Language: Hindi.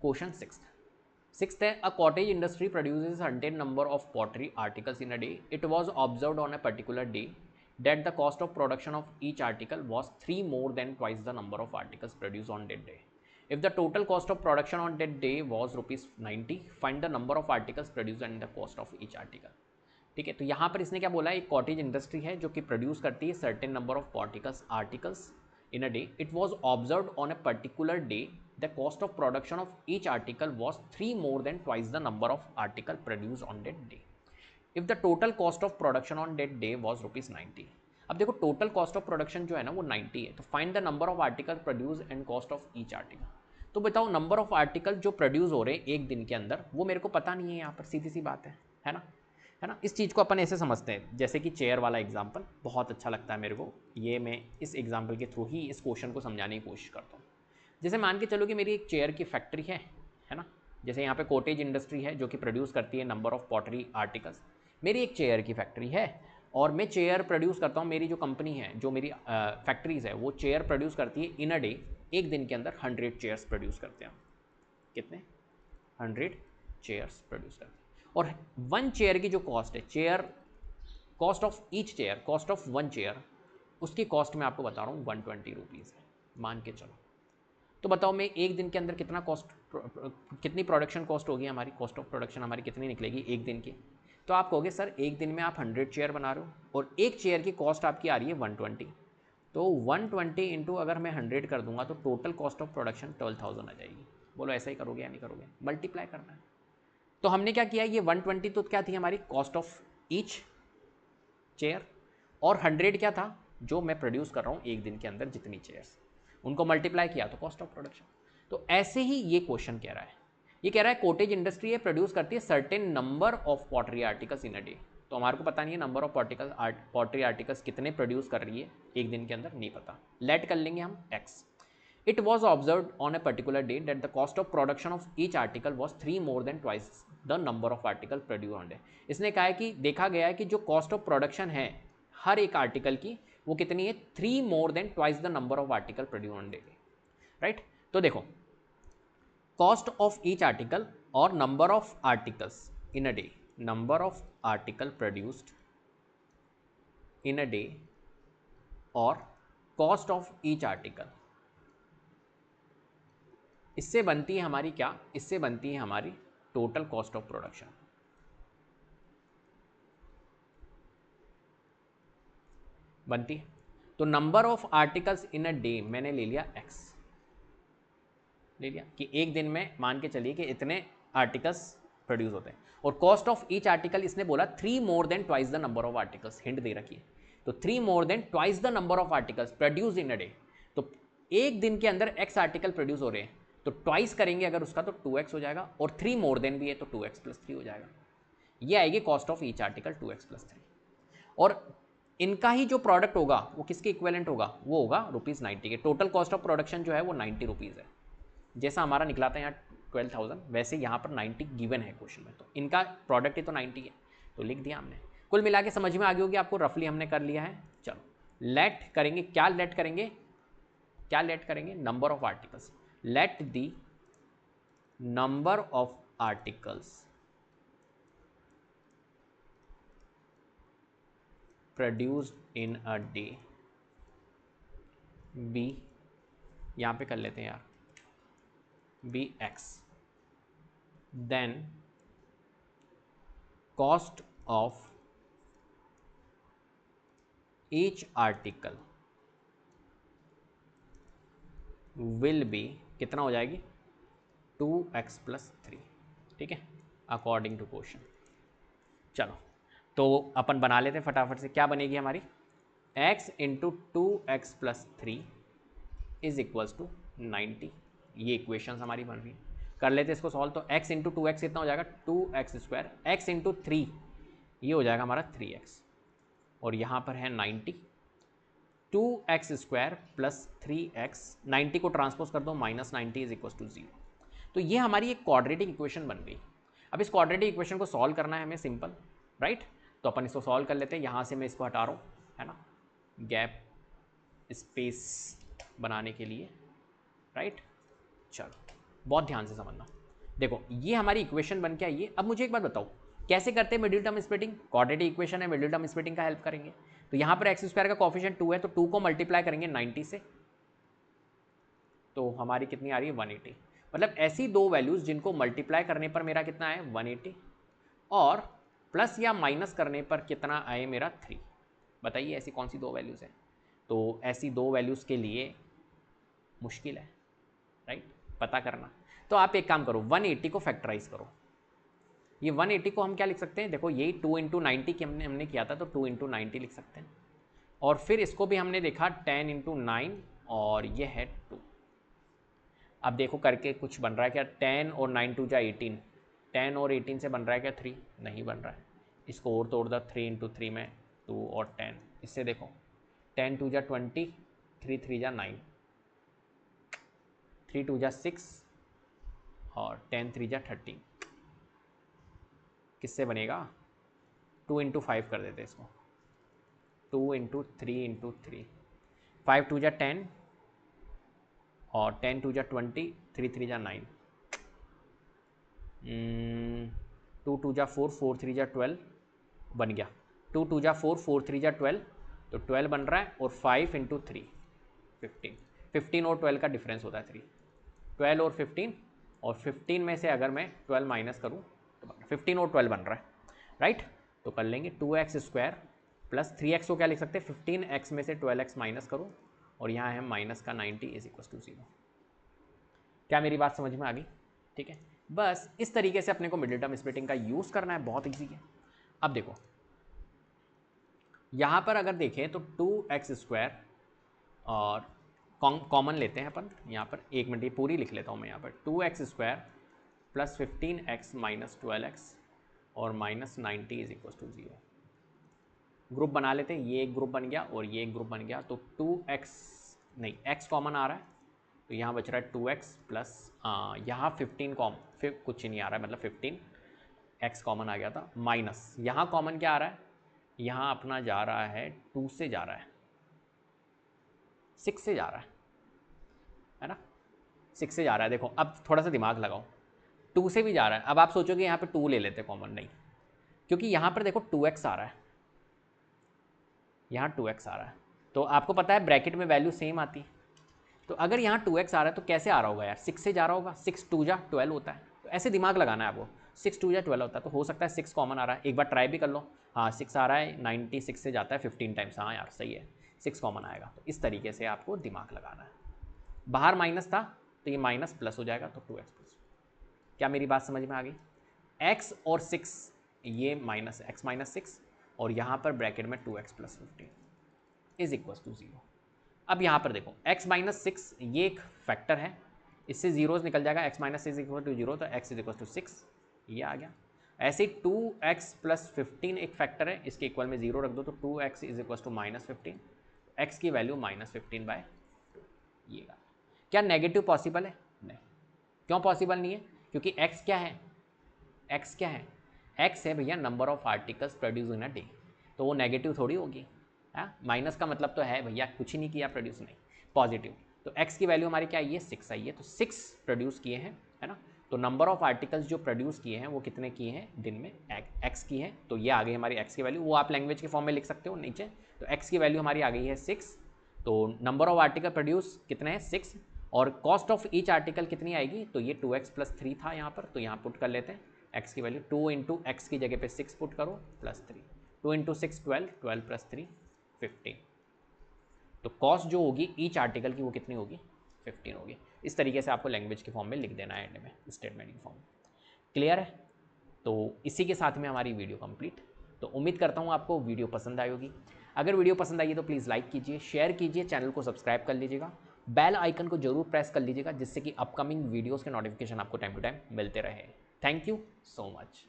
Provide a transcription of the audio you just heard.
क्वेश्चन सिक्स्थ है, a cottage industry produces certain number of pottery articles in a day. It was observed on a particular day that the cost of production of each article was 3 more than twice the number of articles produced on that day. If the total cost of production on that day was rupees 90, find the number of articles produced and the cost of each article. ठीक है, तो यहाँ पर इसने क्या बोला, एक कॉटेज इंडस्ट्री है जो कि प्रोड्यूस करती है certain number of articles in a day. It was observed on a particular day the cost of production of each article was 3 more than twice the number of article produced on that day. If the total cost of production on that day was rupees 90. अब देखो टोटल कॉस्ट ऑफ प्रोडक्शन जो है ना वो 90 है, तो find the number of article produce and cost of each article. तो बताओ नंबर ऑफ आर्टिकल जो प्रोड्यूस हो रहे हैं एक दिन के अंदर, वो मेरे को पता नहीं है यहाँ पर, सीधी सी बात है ना. है ना, इस चीज़ को अपन ऐसे समझते हैं, जैसे कि चेयर वाला एग्जाम्पल बहुत अच्छा लगता है मेरे को, ये मैं इस एग्जाम्पल के थ्रू ही इस क्वेश्चन को समझाने की कोशिश करता हूँ. जैसे मान के चलो कि मेरी एक चेयर की फैक्ट्री है ना, जैसे यहाँ पे कॉटेज इंडस्ट्री है जो कि प्रोड्यूस करती है नंबर ऑफ पॉटरी आर्टिकल्स. मेरी एक चेयर की फैक्ट्री है और मैं चेयर प्रोड्यूस करता हूँ. मेरी जो कंपनी है, जो मेरी फैक्ट्रीज है, वो चेयर प्रोड्यूस करती है इन अ डे, एक दिन के अंदर 100 चेयर्स प्रोड्यूस करते हैं. कितने? 100 चेयर्स प्रोड्यूस करते हैं. और 1 चेयर की जो कॉस्ट है, chair cost of each chair, cost of 1 chair, उसकी कॉस्ट मैं आपको बता रहा हूँ 120 रुपीज़ है, मान के चलो. तो बताओ मैं एक दिन के अंदर कितना कॉस्ट, कितनी प्रोडक्शन कॉस्ट होगी हमारी, कॉस्ट ऑफ प्रोडक्शन हमारी कितनी निकलेगी एक दिन की. तो आप कहोगे सर एक दिन में आप 100 चेयर बना रहे हो और एक चेयर की कॉस्ट आपकी आ रही है 120. तो 120 इंटू अगर मैं 100 कर दूंगा तो टोटल कॉस्ट ऑफ प्रोडक्शन 12,000 आ जाएगी. बोलो ऐसा ही करोगे या नहीं करोगे? मल्टीप्लाई करना है. तो हमने क्या किया, ये 120 तो क्या थी हमारी कॉस्ट ऑफ ईच चेयर, और 100 क्या था जो मैं प्रोड्यूस कर रहा हूँ एक दिन के अंदर जितनी चेयर्स, उनको मल्टीप्लाई किया तो कॉस्ट ऑफ प्रोडक्शन. तो ऐसे ही ये क्वेश्चन कह रहा है, ये कह रहा है कॉटेज इंडस्ट्री है प्रोड्यूस करती है certain number of pottery articles in a day. तो हमारे को पता नहीं है नंबर ऑफ पॉटरी आर्टिकल्स कितने प्रोड्यूस कर रही है एक दिन के अंदर, नहीं पता. लेट कर लेंगे हम x. It was observe on a particular day that the cost of production of each article was 3 more than twice the number of article produce on day. इसने कहा है कि देखा गया है कि जो कॉस्ट ऑफ प्रोडक्शन है हर एक आर्टिकल की, वो कितनी है, 3 more than twice the number of article produce on day. Right, तो देखो कॉस्ट ऑफ ईच आर्टिकल और number of articles in a day, number of article produced in a day और कॉस्ट ऑफ ईच आर्टिकल, इससे बनती है हमारी क्या, इससे बनती है हमारी टोटल कॉस्ट ऑफ प्रोडक्शन. बनती है. तो number of articles in a day मैंने ले लिया एक्स, ले लिया कि एक दिन में मान के चलिए कि इतने आर्टिकल्स प्रोड्यूस होते हैं. और कॉस्ट ऑफ ईच आर्टिकल इसने बोला 3 more than twice the number of articles, hint दे रखी है. तो 3 more than twice the number of articles produce in a day. तो एक दिन के अंदर एक्स आर्टिकल प्रोड्यूस हो रहे हैं, तो ट्वाइस करेंगे अगर उसका तो 2x हो जाएगा, और 3 more than भी है तो 2x + 3 हो जाएगा. ये आएगी cost of each article 2x + 3. और इनका ही जो प्रोडक्ट होगा वो किसके इक्विवेलेंट होगा, वो होगा ₹90 के. टोटल कॉस्ट ऑफ प्रोडक्शन जो है वो 90 रुपीज़ है. जैसा हमारा निकला था यहाँ 12,000, वैसे यहाँ पर 90 गिवन है क्वेश्चन में, तो इनका प्रोडक्ट ही तो 90 है, तो लिख दिया हमने. कुल मिला के समझ में आ गई होगी आपको, रफली हमने कर लिया है. चलो लेट करेंगे, क्या लेट करेंगे, क्या लेट करेंगे, number of articles. Let the number of articles produced in a day be, यहाँ पे कर लेते हैं यार, B X, then cost of each article will be, कितना हो जाएगी, 2x + 3. ठीक है, अकॉर्डिंग टू क्वेश्चन. चलो तो अपन बना लेते हैं फटाफट से. क्या बनेगी हमारी, x × 2x + 3 = 90. ये इक्वेशंस हमारी बन रही है. कर लेते हैं इसको सॉल्व. तो x × 2x कितना हो जाएगा, 2x², x × 3 ये हो जाएगा हमारा 3x, और यहाँ पर है 90. 2x² + 3x, 90 को ट्रांसपोज कर दो, -90 = 0. तो ये हमारी एक क्वाड्रेटिक इक्वेशन बन गई. अब इस क्वाड्रेटिक इक्वेशन को सॉल्व करना है हमें, सिंपल, राइट. तो अपन इसको सॉल्व कर लेते हैं. यहाँ से मैं इसको हटा रहा हूँ, है ना, गैप स्पेस बनाने के लिए, राइट. चलो बहुत ध्यान से समझना। देखो ये हमारी इक्वेशन बन के आई है। अब मुझे एक बात बताओ कैसे करते हैं middle term splitting? Quadratic equation है, मिडिल टर्म स्प्लिटिंग का हेल्प करेंगे। तो यहाँ पर एक्स स्क्वायर का कोफिशिएंट 2 है, तो 2 को मल्टीप्लाई करेंगे 90 से, तो हमारी कितनी आ रही है 180। मतलब ऐसी दो वैल्यूज़ जिनको मल्टीप्लाई करने पर मेरा कितना है 180 और प्लस या माइनस करने पर कितना आए मेरा 3। बताइए ऐसी कौन सी दो वैल्यूज़ हैं? तो ऐसी दो वैल्यूज़ के लिए मुश्किल है, राइट, पता करना। तो आप एक काम करो, 180 को फैक्टराइज करो। ये 180 को हम क्या लिख सकते हैं? देखो यही 2 × 90 की हमने किया था, तो 2 × 90 लिख सकते हैं। और फिर इसको भी हमने देखा 10 × 9 और ये है 2। अब देखो करके कुछ बन रहा है क्या? 10 और 9 2 जा 18, 10 और 18 से बन रहा है क्या 3? नहीं बन रहा है। इसको और तोड़ दो, 3 × 3 में 2 और 10, इससे देखो 10 2 जा 20, 3 3 जा 9, 3 2 जा 6 और 10 3 जा 30। किससे बनेगा? 2 × 5 कर देते इसको, 2 × 3 × 3, 5 2 जा 10 और 10 2 जा 20, 3 3 जा 9, 2 2 जा 4, 4 3 जा 12 बन गया। 2 2 जा 4, 4 3 जा 12, तो 12 बन रहा है। और 5 × 3 15, 15 और 12 का डिफरेंस होता है 3, 12 और 15, और 15 में से अगर मैं 12 माइनस करूँ तो 15 और 12 बन रहा है, राइट। तो कर लेंगे 2x² प्लस 3x को क्या लिख सकते हैं? 15x में से 12x माइनस करो और यहाँ है माइनस का 90 = 0। क्या मेरी बात समझ में आ गई? ठीक है, बस इस तरीके से अपने को मिडिल टर्म स्प्लिटिंग का यूज़ करना है, बहुत ईजी है। अब देखो यहाँ पर अगर देखें तो 2x² और कॉमन लेते हैं अपन यहाँ पर, 1 मिनट ये पूरी लिख लेता हूँ मैं यहाँ पर, 2x² plus 15x minus 12x और माइनस 90 = 0। ग्रुप बना लेते हैं, ये एक ग्रुप बन गया और ये एक ग्रुप बन गया। तो 2x नहीं, x कॉमन आ रहा है, तो यहाँ बच रहा है 2x प्लस यहाँ 15 फिर कुछ नहीं आ रहा है, मतलब 15x कॉमन आ गया था, माइनस यहाँ कॉमन क्या आ रहा है? यहाँ अपना जा रहा है 2 से जा रहा है, 6 से जा रहा है ना, 6 से जा रहा है। देखो अब थोड़ा सा दिमाग लगाओ, 2 से भी जा रहा है। अब आप सोचोगे यहाँ पे 2 ले लेते कॉमन, नहीं, क्योंकि यहाँ पर देखो 2x आ रहा है, यहाँ 2x आ रहा है, तो आपको पता है ब्रैकेट में वैल्यू सेम आती है। तो अगर यहाँ 2x आ रहा है तो कैसे आ रहा होगा यार? 6 से जा रहा होगा, 6 2 जा 12 होता है, तो ऐसे दिमाग लगाना है आपको, 6 2 जा 12 होता है, तो हो सकता है 6 कॉमन आ रहा है। एक बार ट्राई भी कर लो, हाँ 6 आ रहा है, 96 से जाता है 15 टाइम्स, हाँ यार सही है, 6 कॉमन आएगा। तो इस तरीके से आपको दिमाग लगाना है। बाहर माइनस था तो ये माइनस प्लस हो जाएगा, तो 2x+। क्या मेरी बात समझ में आ गई? x और 6 ये माइनस x माइनस 6 और यहाँ पर ब्रैकेट में 2x प्लस 15 = 0। अब यहाँ पर देखो x माइनस 6 ये एक फैक्टर है, इससे जीरोस निकल जाएगा, x माइनस 6 = 0, तो x = 6 ये आ गया। ऐसे 2x प्लस 15 एक फैक्टर है, इसके इक्वल में 0 रख दो, तो 2x = -15, x की वैल्यू -15/2 ये। क्या नेगेटिव पॉसिबल है? नहीं। क्यों पॉसिबल नहीं है? क्योंकि x क्या है? x क्या है? x है भैया number of articles produce in a day, तो वो नेगेटिव थोड़ी होगी। हाँ, माइनस का मतलब तो है भैया कुछ ही नहीं किया प्रोड्यूस, नहीं, पॉजिटिव। तो x की वैल्यू हमारी क्या आई है? 6 आई है, तो 6 प्रोड्यूस किए हैं, है ना। तो नंबर ऑफ आर्टिकल्स जो प्रोड्यूस किए हैं वो कितने किए हैं दिन में? x की है, तो ये आ गई हमारी x की वैल्यू, वो आप लैंग्वेज के फॉर्म में लिख सकते हो नीचे। तो x की वैल्यू हमारी आ गई है 6, तो नंबर ऑफ आर्टिकल प्रोड्यूस कितने हैं? 6, और कॉस्ट ऑफ ईच आर्टिकल कितनी आएगी? तो ये 2x + 3 था यहाँ पर, तो यहाँ पुट कर लेते हैं x की वैल्यू, 2 × x की जगह पे 6 पुट करो प्लस 3, 2 × 6 12, 12 + 3 15। तो कॉस्ट जो होगी ईच आर्टिकल की वो कितनी होगी? 15 होगी। इस तरीके से आपको लैंग्वेज के फॉर्म में लिख देना है, एंड में स्टेटमेंट की फॉर्म में। क्लियर है? तो इसी के साथ में हमारी वीडियो कंप्लीट। तो उम्मीद करता हूँ आपको वीडियो पसंद आई होगी। अगर वीडियो पसंद आई है तो प्लीज़ लाइक कीजिए, शेयर कीजिए, चैनल को सब्सक्राइब कर लीजिएगा, बेल आइकन को जरूर प्रेस कर लीजिएगा, जिससे कि अपकमिंग वीडियोज़ के नोटिफिकेशन आपको टाइम टू टाइम मिलते रहे। Thank you so much.